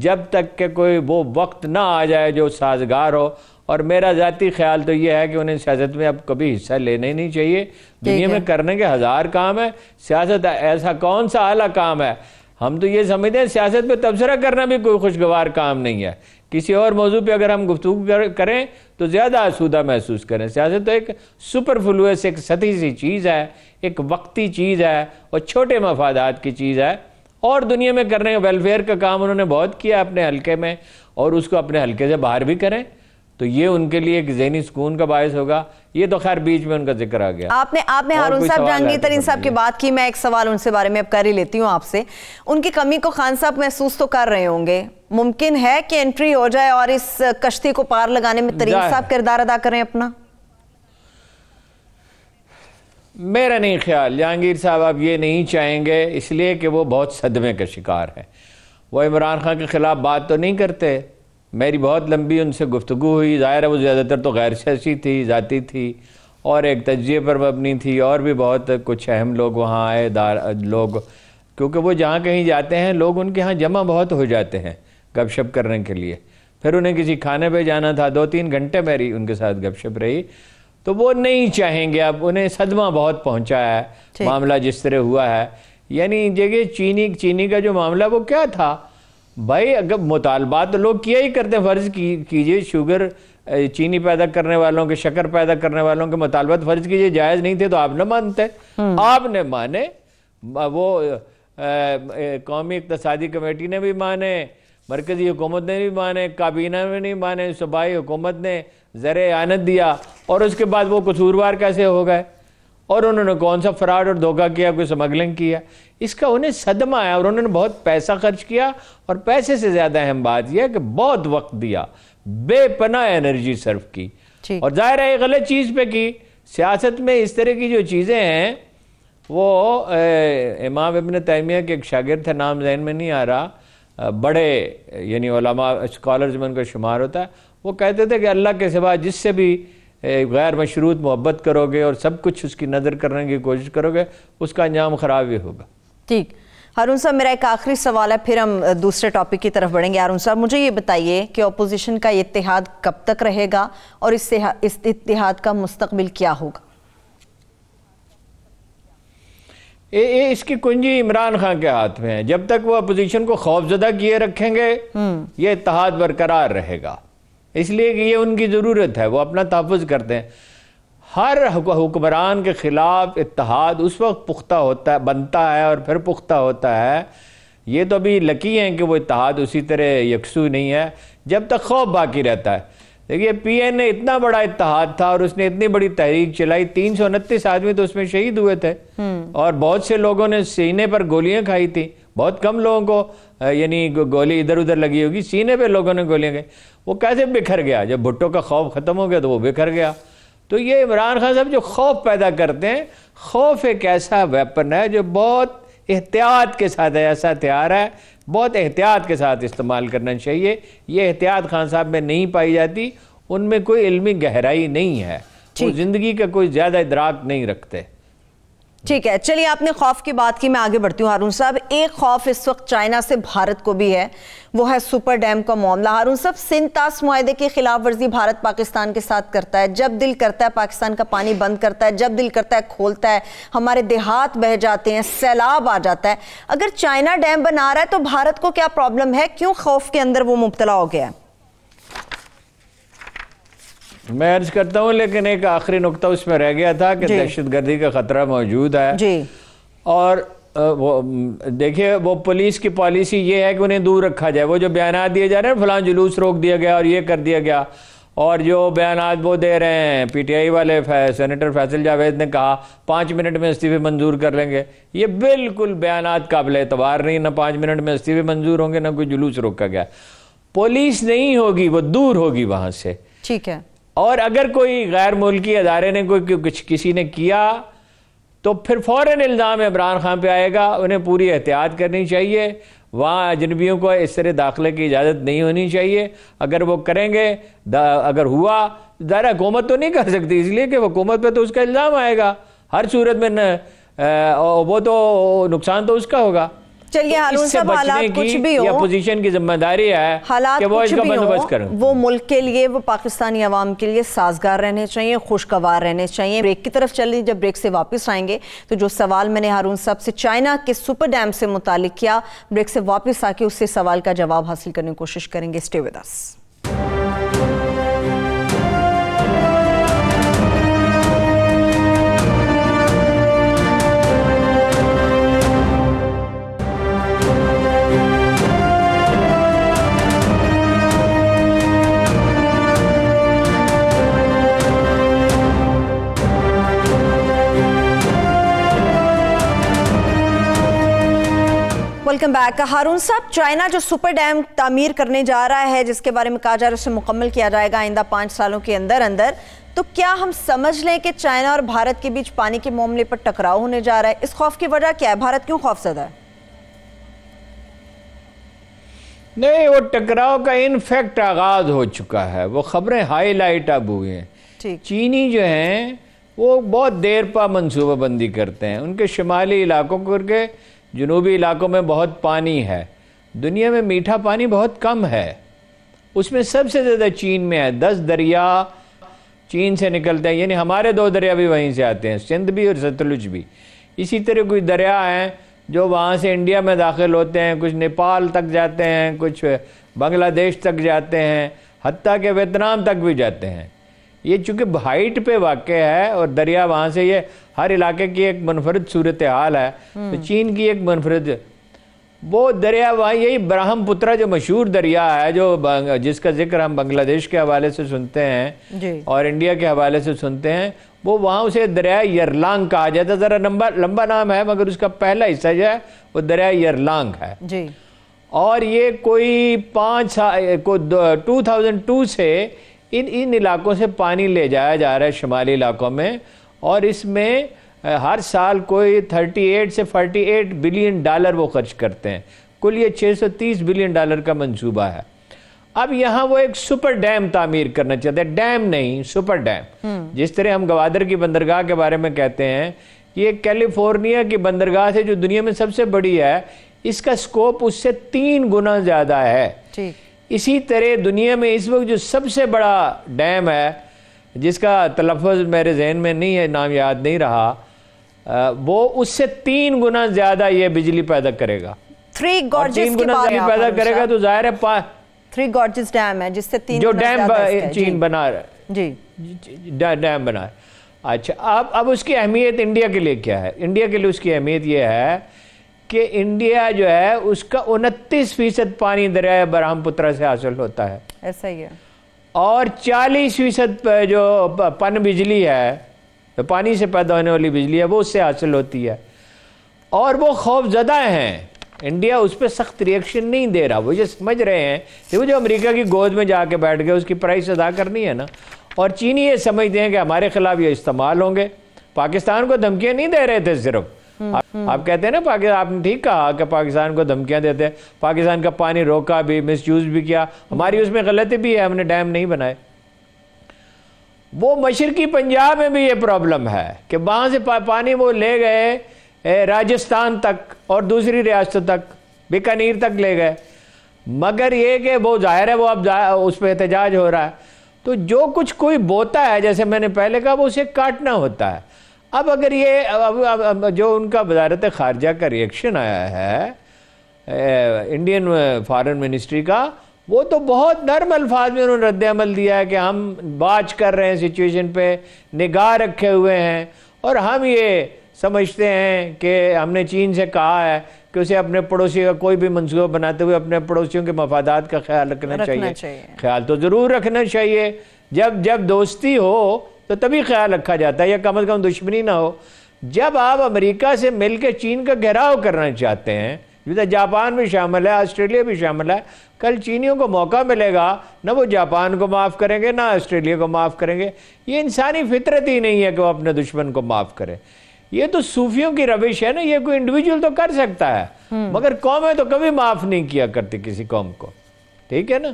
جب تک کہ کوئی وہ وقت نہ آ جائے جو سازگار ہو. اور میرا ذاتی خیال تو یہ ہے کہ انہیں سیاست میں اب کبھی حصہ لینا ہی نہیں چاہیے. دنیا میں کرنے کے ہزار کام ہے، سیاست ایسا کون سا اعلیٰ کام ہے. ہم تو یہ سمجھتے ہیں سیاست پہ تبصرہ کرنا بھی کوئی خوشگوار کام نہیں ہے. کسی اور موضوع پہ اگر ہم گفتگو کریں تو زیادہ آسودہ محسوس کریں. سیاست تو ایک سپرفلوئس، ایک سطحی سی چیز ہے، ایک وقتی چیز ہے اور چھوٹے مفادات کی چیز ہے. اور دنیا میں کرنے کا ویلفیئر کا کام انہوں نے بہت کیا اپنے حلقے میں، اور اس کو اپنے حلقے سے باہر بھی کریں تو یہ ان کے لیے ایک ذہنی سکون کا باعث ہوگا. یہ تو خیر بیچ میں ان کا ذکر آ گیا. آپ نے ہارون صاحب جہانگیر ترین صاحب کی بات کی. میں ایک سوال ان سے بارے میں اب کر ہی لیتی ہوں آپ سے. ان کی کمی کو خان صاحب محسوس تو کر رہے ہوں گے، ممکن ہے کہ انٹری ہو جائے اور اس کشتی کو پار لگانے میں ترین صاحب کردار ادا کریں اپنا؟ میرا نہیں خیال. جہانگیر صاحب اب یہ نہیں چاہیں گے، اس لیے کہ وہ بہت صدمے کا شکار ہے. وہ عمران خان کے خلاف بات تو نہیں کرتے. میری بہت لمبی ان سے گفتگو ہوئی. ظاہر ہے وہ زیادہ تر تو غیر سیاسی تھی، ذاتی تھی، اور ایک تجزیے پر مبنی تھی. اور بھی بہت کچھ اہم لوگ وہاں آئے لوگ، کیونکہ وہ جہاں کہیں جاتے ہیں لوگ ان کے ہاں جمع بہت ہو جاتے ہیں گپ شپ کرنے کے لیے. پھر انہیں کسی کھانے پہ جانا تھا، 2-3 گھنٹے میری ان کے ساتھ گپ شپ رہی. تو وہ نہیں چاہیں گے. اب انہیں صدمہ بہت پہنچا ہے معاملہ جس طرح ہوا ہے. یعنی جگہ چینی کا جو معاملہ وہ کیا تھا بھائی؟ اگر مطالبات تو لوگ کیا ہی کرتے ہیں. فرض کیجئے شوگر، چینی پیدا کرنے والوں کے، شکر پیدا کرنے والوں کے مطالبات فرض کیجئے جائز نہیں تھے تو آپ نہ مانتے. آپ نے مانے، وہ قومی اقتصادی کمیٹی نے بھی مانے، مرکزی حکومت نے بھی مانے، کابینہ میں نہیں مانے، صوبائی حکومت نے زر اعانت دیا. اور اس کے بعد وہ قصوروار کیسے ہو گئے؟ اور انہوں نے کون سا فراڈ اور دھوکہ کیا، کوئی سمگلنگ کیا؟ اس کا انہیں صدمہ آیا. اور انہوں نے بہت پیسہ خرچ کیا، اور پیسے سے زیادہ اہم بات یہ ہے کہ بہت وقت دیا، بے پناہ انرجی صرف کی. اور ظاہر ہے غلط چیز پہ کی. سیاست میں اس طرح کی جو چیزیں ہیں، وہ امام ابن تیمیہ کے ایک شاگرد تھے، نام ذہن میں نہیں آ رہا، بڑے یعنی علماء اسکالرز میں ان کا شمار ہوتا ہے. وہ کہتے تھے کہ اللہ کے سوا جس سے بھی غیر مشروط محبت کرو گے اور سب کچھ اس کی نظر کرنے کی کوشش کرو گے، اس کا انجام خراب ہی ہوگا. ٹھیک. ہارون صاحب میرا ایک آخری سوال ہے، پھر ہم دوسرے ٹاپک کی طرف بڑھیں گے. ہارون صاحب مجھے یہ بتائیے کہ اپوزیشن کا اتحاد کب تک رہے گا اور اس اتحاد کا مستقبل کیا ہوگا؟ اس کی کنجی عمران خان کے ہاتھ میں ہے. جب تک وہ اپوزیشن کو خوفزدہ کیے رکھیں گے یہ اتحاد برقرار رہے گا. اس لیے کہ یہ ان کی ضرورت ہے، وہ اپنا تحفظ کرتے ہیں. ہر حکمران کے خلاف اتحاد اس وقت پختہ ہوتا ہے، بنتا ہے اور پھر پختہ ہوتا ہے. یہ تو ابھی لکی ہیں کہ وہ اتحاد اسی طرح یکسو نہیں ہے جب تک خوف باقی رہتا ہے. دیکھیے پی این اے اتنا بڑا اتحاد تھا اور اس نے اتنی بڑی تحریک چلائی، 329 آدمی تو اس میں شہید ہوئے تھے، اور بہت سے لوگوں نے سینے پر گولیاں کھائی تھی. بہت کم لوگوں کو یعنی گولی ادھر ادھر لگی ہوگی، سینے پہ لوگوں نے گولیاں کھائی. وہ کیسے بکھر گیا؟ جب بھٹو کا خوف ختم ہو گیا تو وہ بکھر گیا. تو یہ عمران خان صاحب جو خوف پیدا کرتے ہیں، خوف ایک ایسا ویپن ہے جو بہت احتیاط کے ساتھ، ایسا ہتھیار ہے بہت احتیاط کے ساتھ استعمال کرنا چاہیے. یہ احتیاط خان صاحب میں نہیں پائی جاتی. ان میں کوئی علمی گہرائی نہیں ہے، وہ زندگی کا کوئی زیادہ ادراک نہیں رکھتے. ٹھیک ہے، چلیے آپ نے خوف کی بات کی، میں آگے بڑھتی ہوں ہارون صاحب. ایک خوف اس وقت چائنا سے بھارت کو بھی ہے، وہ ہے سپر ڈیم کا معاملہ. ہارون صاحب، سندھ طاس معاہدے کی خلاف ورزی بھارت پاکستان کے ساتھ کرتا ہے، جب دل کرتا ہے پاکستان کا پانی بند کرتا ہے، جب دل کرتا ہے کھولتا ہے، ہمارے دیہات بہہ جاتے ہیں، سیلاب آ جاتا ہے. اگر چائنا ڈیم بنا رہا ہے تو بھارت کو کیا پرابلم ہے؟ کیوں خوف کے اندر وہ مبتلا ہو گیا ہے؟ میں عرض کرتا ہوں، لیکن ایک آخری نقطہ اس میں رہ گیا تھا کہ دہشت گردی کا خطرہ موجود ہے. اور دیکھیے، وہ پولیس کی پالیسی یہ ہے کہ انہیں دور رکھا جائے. وہ جو بیانات دیے جا رہے ہیں، فلاں جلوس روک دیا گیا اور یہ کر دیا گیا، اور جو بیانات وہ دے رہے ہیں پی ٹی آئی والے، سینیٹر فیصل جاوید نے کہا 5 منٹ میں استعفے منظور کر لیں گے، یہ بالکل بیانات قابل اعتبار نہیں. نہ 5 منٹ میں استعفے منظور ہوں گے، نہ کوئی جلوس روکا گیا. پولیس نہیں ہوگی، وہ دور ہوگی وہاں سے. ٹھیک ہے. اور اگر کوئی غیر ملکی ادارے نے کسی نے کیا تو پھر فوراً الزام عمران خان پہ آئے گا. انہیں پوری احتیاط کرنی چاہیے. وہاں اجنبیوں کو اس طرح داخلے کی اجازت نہیں ہونی چاہیے. اگر وہ کریں گے، اگر ہوا، ظاہر حکومت تو نہیں کر سکتی، اس لیے کہ حکومت پہ تو اس کا الزام آئے گا ہر صورت میں، وہ تو نقصان تو اس کا ہوگا. چلیے ہارون صاحب، حالات کچھ بھی ہو، اپوزیشن کی ذمہ داری ہے کہ وہ اس کا بندوبست کریں. وہ ملک کے لیے، وہ پاکستانی عوام کے لیے سازگار رہنے چاہیے، خوشگوار رہنے چاہیے. بریک کی طرف چل رہی، جب بریک سے واپس آئیں گے تو جو سوال میں نے ہارون صاحب سے چائنا کے سپر ڈیم سے متعلق کیا، بریک سے واپس آ کے اس سے سوال کا جواب حاصل کرنے کی کوشش کریں گے. Stay with us. Welcome back. Haroon صاحب، چائنا جو سپر ڈیم تعمیر کرنے جا رہا ہے، جس کے بارے میں کہا جا رہا ہے اسے مکمل کیا جائے گا آئندہ 5 سالوں کے اندر، تو کیا ہم سمجھ لیں کہ چائنا اور بھارت کے بیچ پانی کے معاملے پر ٹکراؤ ہونے جا رہا ہے؟ اس خوف کی وجہ کیا ہے؟ بھارت کیوں خوف زدہ ہے؟ نہیں، وہ ٹکراؤ کا انفیکٹ آغاز ہو چکا ہے. وہ خبریں ہائی لائٹ اب ہوئی ہیں. چینی جو ہیں وہ بہت دیر پا منصوبہ بندی کرتے ہیں. ان کے شمالی علاقوں کر کے جنوبی علاقوں میں بہت پانی ہے. دنیا میں میٹھا پانی بہت کم ہے، اس میں سب سے زیادہ چین میں ہے. 10 دریا چین سے نکلتے ہیں، یعنی ہمارے 2 دریا بھی وہیں سے آتے ہیں، سندھ بھی اور ستلج بھی. اسی طرح کوئی دریا ہیں جو وہاں سے انڈیا میں داخل ہوتے ہیں، کچھ نیپال تک جاتے ہیں، کچھ بنگلہ دیش تک جاتے ہیں، حتیٰ کہ ویتنام تک بھی جاتے ہیں. یہ چونکہ ہائٹ پہ واقع ہے اور دریا وہاں سے، یہ ہر علاقے کی ایک منفرد صورتحال ہے. تو چین کی ایک منفرد وہ دریا وہاں، یہی برہم پترا جو مشہور دریا ہے، جس کا ذکر ہم بنگلہ دیش کے حوالے سے سنتے ہیں اور انڈیا کے حوالے سے سنتے ہیں، وہ وہاں اسے دریا یرلانگ کہا جاتا ہے. ذرا لمبا نام ہے، مگر اس کا پہلا حصہ جو ہے وہ دریا یرلانگ ہے. اور یہ کوئی 2002 سے ان علاقوں سے پانی لے جایا جا رہا ہے شمالی علاقوں میں، اور اس میں ہر سال کوئی 38 سے 48 بلین ڈالر وہ خرچ کرتے ہیں. کل یہ 630 بلین ڈالر کا منصوبہ ہے. اب یہاں وہ ایک سپر ڈیم تعمیر کرنا چاہتے ہیں. ڈیم نہیں، سپر ڈیم. جس طرح ہم گوادر کی بندرگاہ کے بارے میں کہتے ہیں، یہ کیلیفورنیا کی بندرگاہ سے جو دنیا میں سب سے بڑی ہے، اس کا سکوپ اس سے 3 گنا زیادہ ہے. اسی طرح دنیا میں اس وقت جو سب سے بڑا ڈیم ہے، جس کا تلفظ میرے ذہن میں نہیں ہے، نام یاد نہیں رہا، وہ اس سے 3 گنا زیادہ یہ بجلی پیدا کرے گا. 3 گنا زیادہ پیدا کرے گا تو ظاہر ہے 3 گارجز ڈیم ہے، جس سے 3 جو ڈیم چین بنا رہا ہے، ڈیم بنا رہا ہے. اچھا، اب اس کی اہمیت انڈیا کے لیے کیا ہے؟ انڈیا کے لیے اس کی اہمیت یہ ہے کہ انڈیا جو ہے اس کا 29% پانی دریائے برہم پترا سے حاصل ہوتا ہے. ایسا ہی ہے. اور 40% جو پن بجلی ہے، پانی سے پیدا ہونے والی بجلی ہے، وہ اس سے حاصل ہوتی ہے. اور وہ خوف زدہ ہیں. انڈیا اس پہ سخت ریئیکشن نہیں دے رہا. وہ یہ سمجھ رہے ہیں کہ وہ جو امریکہ کی گود میں جا کے بیٹھ گئے، اس کی پرائس ادا کرنی ہے نا. اور چینی یہ سمجھتے ہیں کہ ہمارے خلاف یہ استعمال ہوں گے. پاکستان کو دھمکیاں نہیں دے رہے تھے صرف. آپ کہتے ہیں نا پاکستان، آپ نے ٹھیک کہا کہ پاکستان کو دھمکیاں دیتے ہیں. پاکستان کا پانی روکا بھی، مس یوز بھی کیا. ہماری اس میں غلطی بھی ہے، ہم نے ڈیم نہیں بنائے. وہ مشرقی پنجاب میں بھی یہ پرابلم ہے کہ وہاں سے پانی وہ لے گئے راجستھان تک اور دوسری ریاستوں تک، بیکانیر تک لے گئے، مگر یہ کہ وہ ظاہر ہے وہ اب اس پہ احتجاج ہو رہا ہے۔ تو جو کچھ کوئی بوتا ہے، جیسے میں نے پہلے کہا، وہ اسے کاٹنا ہوتا ہے۔ اب اگر یہ جو ان کا وزارت خارجہ کا ریئیکشن آیا ہے انڈین فارن منسٹری کا، وہ تو بہت نرم الفاظ میں انہوں نے رد عمل دیا ہے کہ ہم واچ کر رہے ہیں سچویشن پہ، نگاہ رکھے ہوئے ہیں، اور ہم یہ سمجھتے ہیں کہ ہم نے چین سے کہا ہے کہ اسے اپنے پڑوسی کا کوئی بھی منصوبہ بناتے ہوئے اپنے پڑوسیوں کے مفادات کا خیال رکھنا چاہیے۔ خیال تو ضرور رکھنا چاہیے، جب دوستی ہو تو تبھی خیال رکھا جاتا ہے، یا کم از کم دشمنی نہ ہو۔ جب آپ امریکہ سے مل کے چین کا گھیراؤ کرنا چاہتے ہیں، جاپان بھی شامل ہے، آسٹریلیا بھی شامل ہے، کل چینیوں کو موقع ملے گا، نہ وہ جاپان کو معاف کریں گے نہ آسٹریلیا کو معاف کریں گے۔ یہ انسانی فطرت ہی نہیں ہے کہ وہ اپنے دشمن کو معاف کرے۔ یہ تو صوفیوں کی روش ہے نا، یہ کوئی انڈیویجول تو کر سکتا ہے، مگر قومیں تو کبھی معاف نہیں کیا کرتی کسی قوم کو، ٹھیک ہے نا۔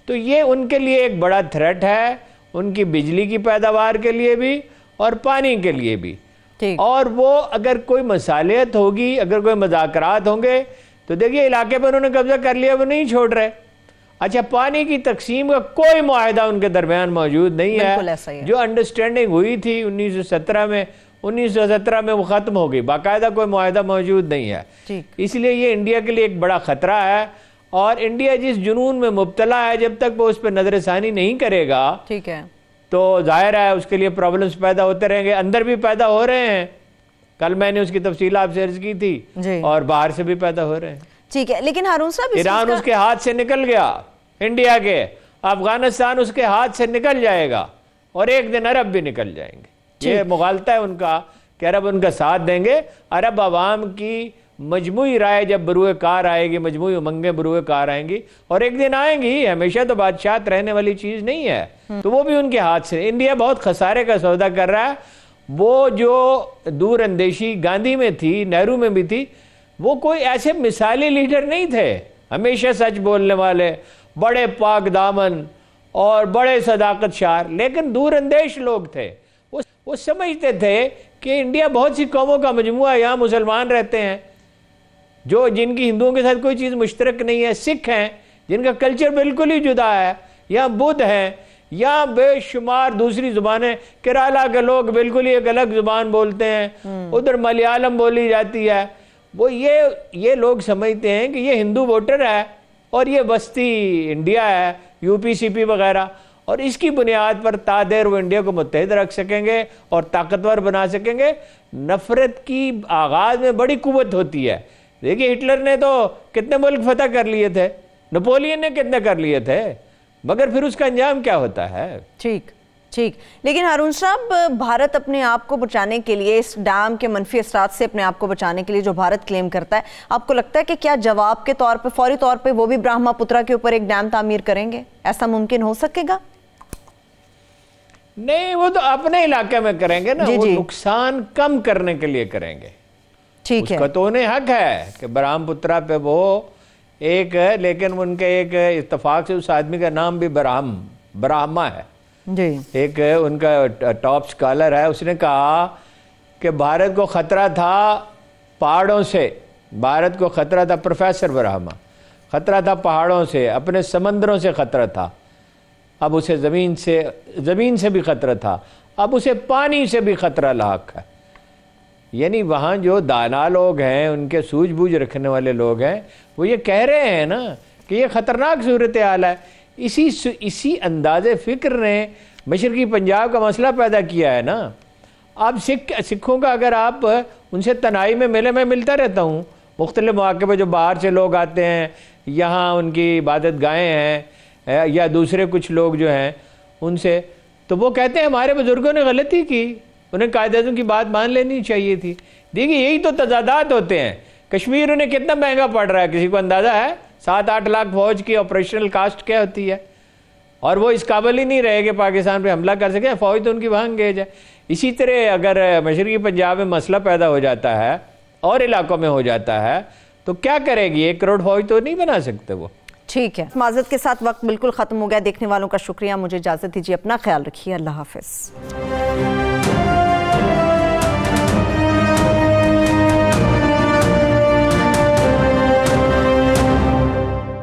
تو یہ ان کے لیے ایک بڑا تھریٹ ہے، ان کی بجلی کی پیداوار کے لیے بھی اور پانی کے لیے بھی۔ اور وہ اگر کوئی مصالحت ہوگی، اگر کوئی مذاکرات ہوں گے تو دیکھیے علاقے پر انہوں نے قبضہ کر لیا، وہ نہیں چھوڑ رہے۔ اچھا، پانی کی تقسیم کا کوئی معاہدہ ان کے درمیان موجود نہیں ہے۔ جو انڈرسٹینڈنگ ہوئی تھی 1917 میں وہ ختم ہو گئی، باقاعدہ کوئی معاہدہ موجود نہیں ہے۔ اس لیے یہ انڈیا کے لیے ایک بڑا خطرہ ہے، اور انڈیا جس جنون میں مبتلا ہے، جب تک وہ اس پہ نظر ثانی نہیں کرے گا، ٹھیک ہے، تو ظاہر ہے اس کے لیے پرابلمز پیدا ہوتے رہیں گے، اندر بھی پیدا ہو رہے ہیں، کل میں نے اس کی تفصیل آپ سے عرض کی تھی، اور باہر سے بھی پیدا ہو رہے ہیں۔ ٹھیک ہے، لیکن ہارون صاحب، ایران اس کے ہاتھ سے نکل گیا انڈیا کے، افغانستان اس کے ہاتھ سے نکل جائے گا، اور ایک دن عرب بھی نکل جائیں گے۔ یہ مغالطہ ہے ان کا کہ عرب ان کا ساتھ دیں گے۔ عرب عوام کی مجموعی رائے جب بروئے کار آئے گی، مجموعی امنگیں بروئے کار آئیں گی، اور ایک دن آئیں گی، ہمیشہ تو بادشاہت رہنے والی چیز نہیں ہے، تو وہ بھی ان کے ہاتھ سے۔ انڈیا بہت خسارے کا سودا کر رہا ہے۔ وہ جو دور اندیشی گاندھی میں تھی، نہرو میں بھی تھی، وہ کوئی ایسے مثالی لیڈر نہیں تھے، ہمیشہ سچ بولنے والے، بڑے پاک دامن اور بڑے صداقت شار، لیکن دور اندیش لوگ تھے۔ وہ سمجھتے تھے کہ انڈیا بہت سی قوموں کا مجموعہ ہے، یہاں مسلمان رہتے ہیں جن کی ہندوؤں کے ساتھ کوئی چیز مشترک نہیں ہے، سکھ ہیں جن کا کلچر بالکل ہی جدا ہے، یا بدھ ہیں، یا بے شمار دوسری زبانیں، کیرالا کے لوگ بالکل ہی ایک الگ زبان بولتے ہیں، ادھر ملیالم بولی جاتی ہے۔ وہ یہ لوگ سمجھتے ہیں کہ یہ ہندو ووٹر ہے اور یہ بستی انڈیا ہے، یو پی سی پی وغیرہ، اور اس کی بنیاد پر تادیر وہ انڈیا کو متحد رکھ سکیں گے اور طاقتور بنا سکیں گے۔ نفرت کی آغاز میں بڑی قوت ہوتی ہے۔ دیکھیے ہٹلر نے تو کتنے ملک فتح کر لیے تھے، نپولین نے کتنے کر لیے تھے، مگر پھر اس کا انجام کیا ہوتا ہے؟ ٹھیک۔ لیکن ہارون صاحب، بھارت اپنے آپ کو بچانے کے لیے، اس ڈیم کے منفی اثرات سے اپنے آپ کو بچانے کے لیے جو بھارت کلیم کرتا ہے، آپ کو لگتا ہے کہ کیا جواب کے طور پہ، فوری طور پہ وہ بھی برہما پترا کے اوپر ایک ڈیم تعمیر کریں گے؟ ایسا ممکن ہو سکے گا؟ نہیں، وہ تو اپنے علاقے میں کریں گے نا، وہ نقصان کم کرنے کے لیے کریں گے۔ اس کا تو انہیں حق ہے کہ برہم پترا پہ وہ ایک ہے، لیکن ان کے ایک اتفاق سے اس آدمی کا نام بھی برہما ہے، ایک ان کا ٹاپ سکالر ہے، اس نے کہا کہ بھارت کو خطرہ تھا پہاڑوں سے، بھارت کو خطرہ تھا، پروفیسر برہما، خطرہ تھا پہاڑوں سے، اپنے سمندروں سے خطرہ تھا، اب اسے زمین سے بھی خطرہ تھا، اب اسے پانی سے بھی خطرہ لاحق ہے۔ یعنی وہاں جو دانا لوگ ہیں، ان کے سوجھ بوجھ رکھنے والے لوگ ہیں، وہ یہ کہہ رہے ہیں نا کہ یہ خطرناک صورتحال ہے۔ اسی انداز فکر نے مشرقی پنجاب کا مسئلہ پیدا کیا ہے نا۔ اب سکھوں کا اگر آپ ان سے تنہائی میں ملے، میں ملتا رہتا ہوں مختلف مواقع پہ، جو باہر سے لوگ آتے ہیں، یہاں ان کی عبادت گاہیں ہیں، یا دوسرے کچھ لوگ جو ہیں ان سے، تو وہ کہتے ہیں ہمارے بزرگوں نے غلطی کی، انہیں قائد اعظم کی بات مان لینی چاہیے تھی۔ دیکھیے یہی تو تضادات ہوتے ہیں۔ کشمیر انہیں کتنا مہنگا پڑ رہا ہے، کسی کو اندازہ ہے؟ 7-8 لاکھ فوج کی آپریشنل کاسٹ کیا ہوتی ہے، اور وہ اس قابل ہی نہیں رہے کہ پاکستان پہ حملہ کر سکے، فوج تو ان کی وہاں انگیج ہے۔ اسی طرح اگر مشرقی پنجاب میں مسئلہ پیدا ہو جاتا ہے اور علاقوں میں ہو جاتا ہے تو کیا کرے گی؟ 1 کروڑ فوج تو نہیں بنا سکتے وہ۔ ٹھیک ہے، معذرت کے ساتھ وقت بالکل ختم ہو گیا. دیکھنے والوں کا شکریہ. مجھے اجازت دیجیے، اپنا خیال رکھیے. اللہ حافظ.